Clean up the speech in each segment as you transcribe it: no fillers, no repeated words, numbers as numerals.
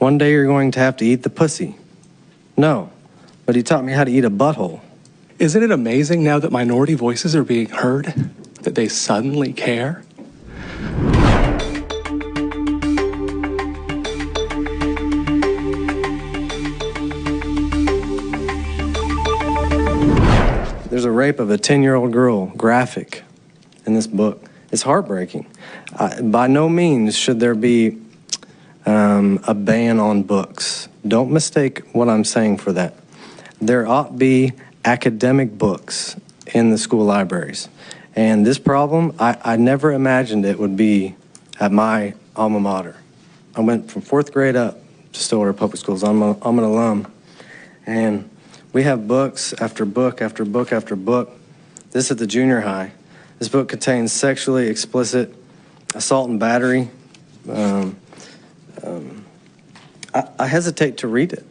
One day you're going to have to eat the pussy. No, but he taught me how to eat a butthole. Isn't it amazing now that minority voices are being heard, that they suddenly care? There's a rape of a 10-year-old girl, graphic, in this book. It's heartbreaking. By no means should there be a ban on books. Don't mistake what I'm saying for that. There ought to be academic books in the school libraries. And this problem, I never imagined it would be at my alma mater. I went from 4th grade up to Stillwater Public Schools. I'm an alum. And we have books after book after book after book. This is at the junior high. This book contains sexually explicit assault and battery. I hesitate to read it.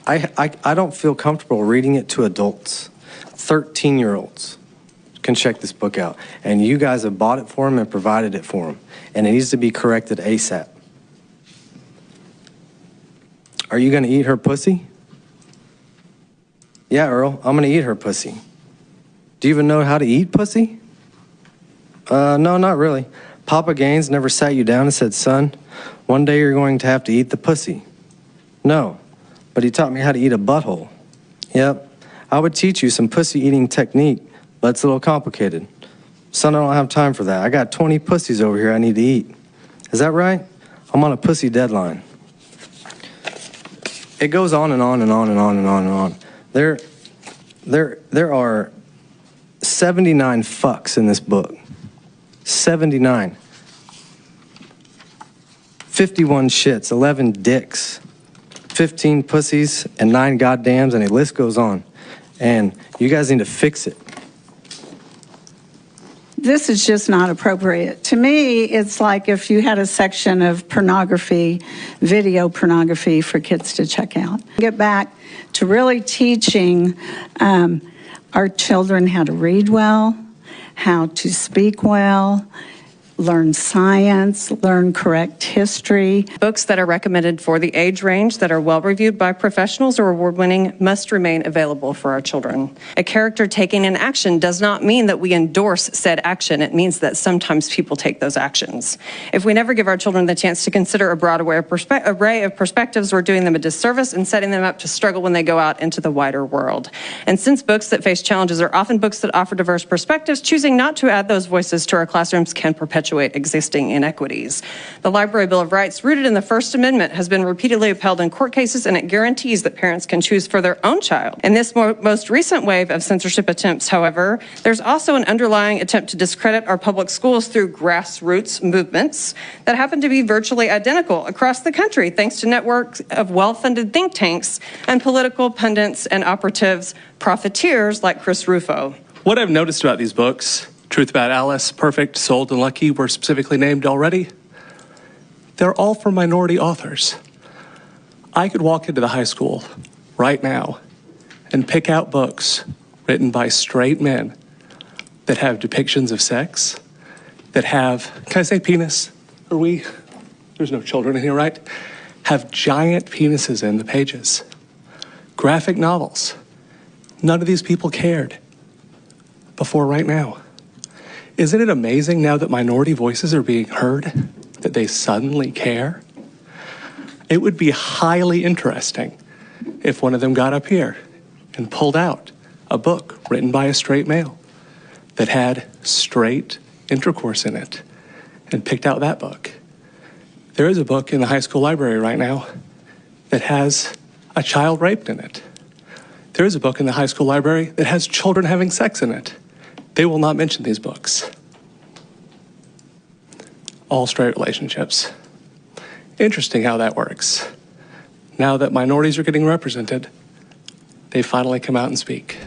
I don't feel comfortable reading it to adults. 13-year-olds can check this book out. And you guys have bought it for them and provided it for them. And it needs to be corrected ASAP. Are you going to eat her pussy? Yeah, Earl, I'm going to eat her pussy. Do you even know how to eat pussy? No, not really. Papa Gaines never sat you down and said, son, one day you're going to have to eat the pussy. No, but he taught me how to eat a butthole. Yep, I would teach you some pussy eating technique, but it's a little complicated. Son, I don't have time for that. I got 20 pussies over here I need to eat. Is that right? I'm on a pussy deadline. It goes on and on and on and on and on and on. There are 79 fucks in this book. 79. 51 shits, 11 dicks, 15 pussies, and 9 goddams, and the list goes on. And you guys need to fix it. This is just not appropriate. To me, it's like if you had a section of pornography, video pornography for kids to check out. Get back to really teaching our children how to read well, how to speak well, learn science, learn correct history. Books that are recommended for the age range that are well reviewed by professionals or award-winning must remain available for our children. A character taking an action does not mean that we endorse said action. It means that sometimes people take those actions. If we never give our children the chance to consider a broad array of perspectives, we're doing them a disservice and setting them up to struggle when they go out into the wider world. And since books that face challenges are often books that offer diverse perspectives, choosing not to add those voices to our classrooms can perpetuate existing inequities. The Library Bill of Rights, rooted in the First Amendment, has been repeatedly upheld in court cases, and it guarantees that parents can choose for their own child. In this most recent wave of censorship attempts, however, there's also an underlying attempt to discredit our public schools through grassroots movements that happen to be virtually identical across the country, thanks to networks of well-funded think tanks and political pundits and operatives, profiteers like Chris Rufo. What I've noticed about these books, Truth About Alice, Perfect, Sold, and Lucky were specifically named already. They're all from minority authors. I could walk into the high school right now and pick out books written by straight men that have depictions of sex, that have, can I say penis? There's no children in here, right? Have giant penises in the pages. Graphic novels. None of these people cared before right now. Isn't it amazing now that minority voices are being heard, that they suddenly care? It would be highly interesting if one of them got up here and pulled out a book written by a straight male that had straight intercourse in it and picked out that book. There is a book in the high school library right now that has a child raped in it. There is a book in the high school library that has children having sex in it. They will not mention these books. All straight relationships. Interesting how that works. Now that minorities are getting represented, they finally come out and speak.